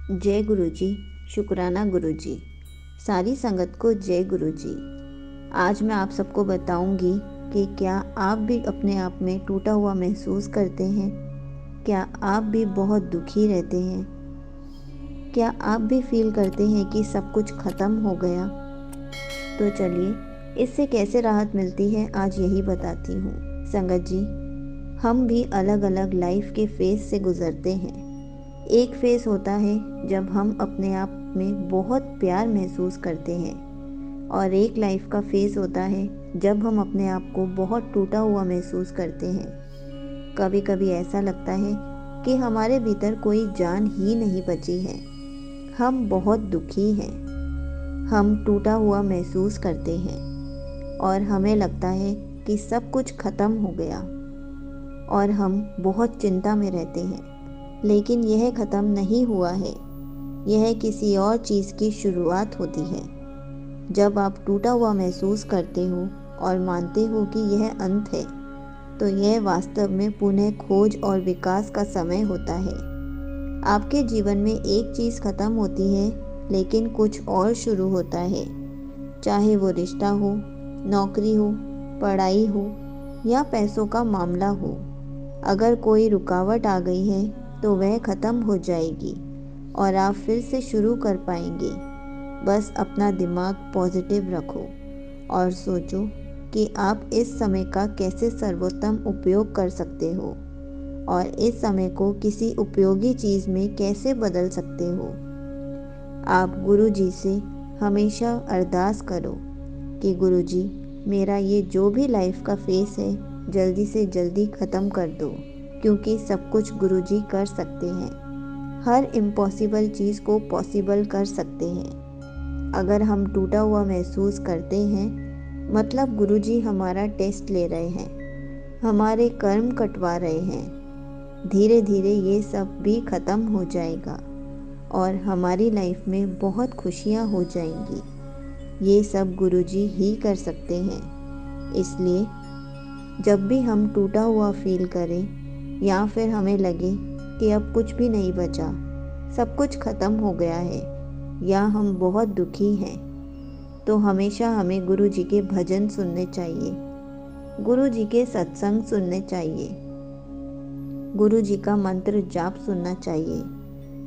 जय गुरु जी। शुक्राना गुरु जी। सारी संगत को जय गुरु जी। आज मैं आप सबको बताऊंगी कि क्या आप भी अपने आप में टूटा हुआ महसूस करते हैं? क्या आप भी बहुत दुखी रहते हैं? क्या आप भी फील करते हैं कि सब कुछ ख़त्म हो गया? तो चलिए इससे कैसे राहत मिलती है आज यही बताती हूँ। संगत जी, हम भी अलग अलग लाइफ के फेज़ से गुज़रते हैं। एक फेज़ होता है जब हम अपने आप में बहुत प्यार महसूस करते हैं और एक लाइफ का फेज़ होता है जब हम अपने आप को बहुत टूटा हुआ महसूस करते हैं। कभी कभी ऐसा लगता है कि हमारे भीतर कोई जान ही नहीं बची है। हम बहुत दुखी हैं, हम टूटा हुआ महसूस करते हैं और हमें लगता है कि सब कुछ ख़त्म हो गया और हम बहुत चिंता में रहते हैं। लेकिन यह ख़त्म नहीं हुआ है, यह किसी और चीज़ की शुरुआत होती है। जब आप टूटा हुआ महसूस करते हो और मानते हो कि यह अंत है, तो यह वास्तव में पुनः खोज और विकास का समय होता है। आपके जीवन में एक चीज़ ख़त्म होती है लेकिन कुछ और शुरू होता है। चाहे वो रिश्ता हो, नौकरी हो, पढ़ाई हो या पैसों का मामला हो। अगर कोई रुकावट आ गई है तो वह ख़त्म हो जाएगी और आप फिर से शुरू कर पाएंगे। बस अपना दिमाग पॉजिटिव रखो और सोचो कि आप इस समय का कैसे सर्वोत्तम उपयोग कर सकते हो और इस समय को किसी उपयोगी चीज़ में कैसे बदल सकते हो। आप गुरु जी से हमेशा अरदास करो कि गुरु जी, मेरा ये जो भी लाइफ का फेस है जल्दी से जल्दी ख़त्म कर दो, क्योंकि सब कुछ गुरुजी कर सकते हैं। हर इम्पॉसिबल चीज़ को पॉसिबल कर सकते हैं। अगर हम टूटा हुआ महसूस करते हैं, मतलब गुरुजी हमारा टेस्ट ले रहे हैं, हमारे कर्म कटवा रहे हैं। धीरे धीरे ये सब भी ख़त्म हो जाएगा और हमारी लाइफ में बहुत खुशियाँ हो जाएंगी। ये सब गुरुजी ही कर सकते हैं। इसलिए जब भी हम टूटा हुआ फील करें या फिर हमें लगे कि अब कुछ भी नहीं बचा, सब कुछ ख़त्म हो गया है, या हम बहुत दुखी हैं, तो हमेशा हमें गुरु जी के भजन सुनने चाहिए, गुरु जी के सत्संग सुनने चाहिए, गुरु जी का मंत्र जाप सुनना चाहिए,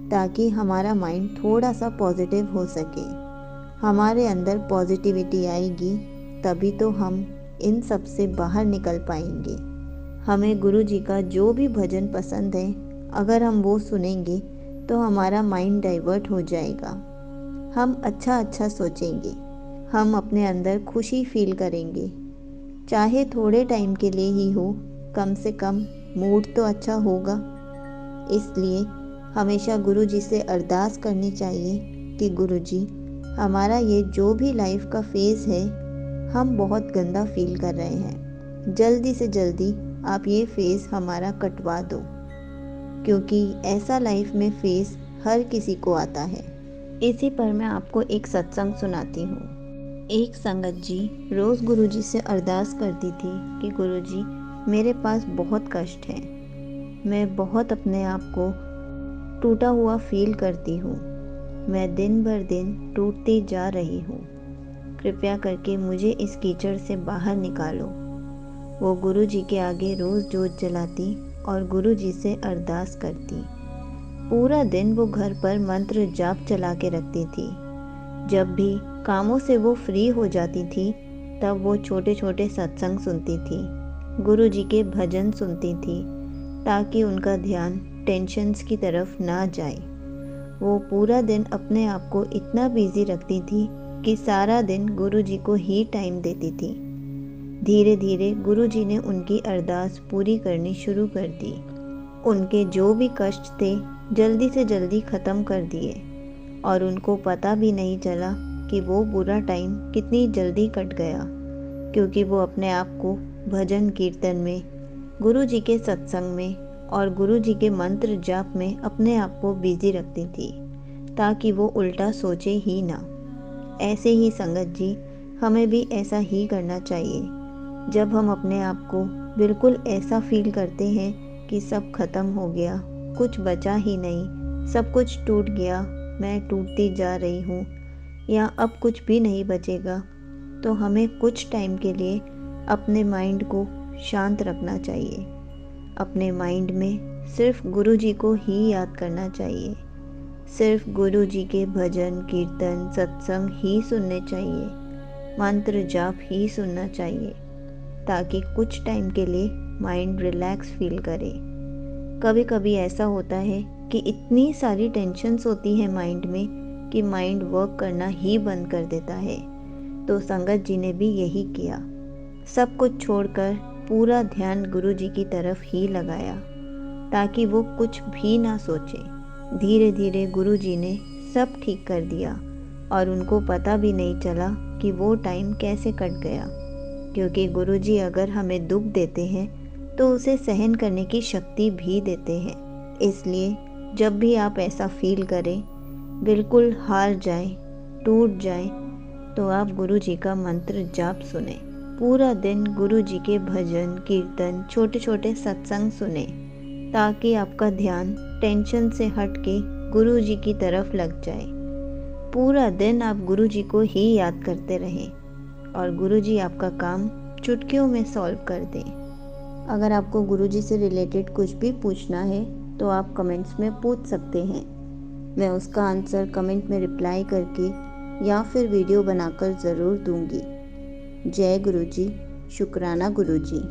ताकि हमारा माइंड थोड़ा सा पॉजिटिव हो सके। हमारे अंदर पॉजिटिविटी आएगी तभी तो हम इन सब से बाहर निकल पाएंगे। हमें गुरु जी का जो भी भजन पसंद है, अगर हम वो सुनेंगे तो हमारा माइंड डाइवर्ट हो जाएगा। हम अच्छा अच्छा सोचेंगे, हम अपने अंदर खुशी फील करेंगे। चाहे थोड़े टाइम के लिए ही हो, कम से कम मूड तो अच्छा होगा। इसलिए हमेशा गुरु जी से अरदास करनी चाहिए कि गुरु जी, हमारा ये जो भी लाइफ का फेज़ है, हम बहुत गंदा फील कर रहे हैं, जल्दी से जल्दी आप ये फेज़ हमारा कटवा दो, क्योंकि ऐसा लाइफ में फेज़ हर किसी को आता है। इसी पर मैं आपको एक सत्संग सुनाती हूँ। एक संगत जी रोज़ गुरुजी से अरदास करती थी कि गुरुजी, मेरे पास बहुत कष्ट है, मैं बहुत अपने आप को टूटा हुआ फील करती हूँ, मैं दिन भर दिन टूटती जा रही हूँ, कृपया करके मुझे इस कीचड़ से बाहर निकालो। वो गुरुजी के आगे रोज़ जोत जलाती और गुरुजी से अरदास करती। पूरा दिन वो घर पर मंत्र जाप चला के रखती थी। जब भी कामों से वो फ्री हो जाती थी, तब वो छोटे छोटे सत्संग सुनती थी, गुरुजी के भजन सुनती थी, ताकि उनका ध्यान टेंशन्स की तरफ ना जाए। वो पूरा दिन अपने आप को इतना बिजी रखती थी कि सारा दिन गुरुजी को ही टाइम देती थी। धीरे धीरे गुरुजी ने उनकी अरदास पूरी करनी शुरू कर दी। उनके जो भी कष्ट थे जल्दी से जल्दी ख़त्म कर दिए और उनको पता भी नहीं चला कि वो बुरा टाइम कितनी जल्दी कट गया, क्योंकि वो अपने आप को भजन कीर्तन में, गुरुजी के सत्संग में और गुरुजी के मंत्र जाप में अपने आप को बिजी रखती थी, ताकि वो उल्टा सोचे ही ना। ऐसे ही संगत जी, हमें भी ऐसा ही करना चाहिए। जब हम अपने आप को बिल्कुल ऐसा फील करते हैं कि सब खत्म हो गया, कुछ बचा ही नहीं, सब कुछ टूट गया, मैं टूटती जा रही हूँ या अब कुछ भी नहीं बचेगा, तो हमें कुछ टाइम के लिए अपने माइंड को शांत रखना चाहिए। अपने माइंड में सिर्फ गुरु जी को ही याद करना चाहिए। सिर्फ गुरु जी के भजन कीर्तन सत्संग ही सुनने चाहिए, मंत्र जाप ही सुनना चाहिए, ताकि कुछ टाइम के लिए माइंड रिलैक्स फील करे। कभी कभी ऐसा होता है कि इतनी सारी टेंशन्स होती हैं माइंड में कि माइंड वर्क करना ही बंद कर देता है। तो संगत जी ने भी यही किया, सब कुछ छोड़कर पूरा ध्यान गुरु जी की तरफ ही लगाया, ताकि वो कुछ भी ना सोचे। धीरे धीरे गुरु जी ने सब ठीक कर दिया और उनको पता भी नहीं चला कि वो टाइम कैसे कट गया। क्योंकि गुरु जी अगर हमें दुख देते हैं तो उसे सहन करने की शक्ति भी देते हैं। इसलिए जब भी आप ऐसा फील करें, बिल्कुल हार जाएं, टूट जाएं, तो आप गुरु जी का मंत्र जाप सुने। पूरा दिन गुरु जी के भजन कीर्तन छोटे छोटे सत्संग सुने, ताकि आपका ध्यान टेंशन से हट के गुरु जी की तरफ लग जाए। पूरा दिन आप गुरु जी को ही याद करते रहें और गुरु जी आपका काम चुटकियों में सॉल्व कर दें। अगर आपको गुरु जी से रिलेटेड कुछ भी पूछना है तो आप कमेंट्स में पूछ सकते हैं। मैं उसका आंसर कमेंट में रिप्लाई करके या फिर वीडियो बनाकर ज़रूर दूंगी। जय गुरु जी। शुक्राना गुरु जी।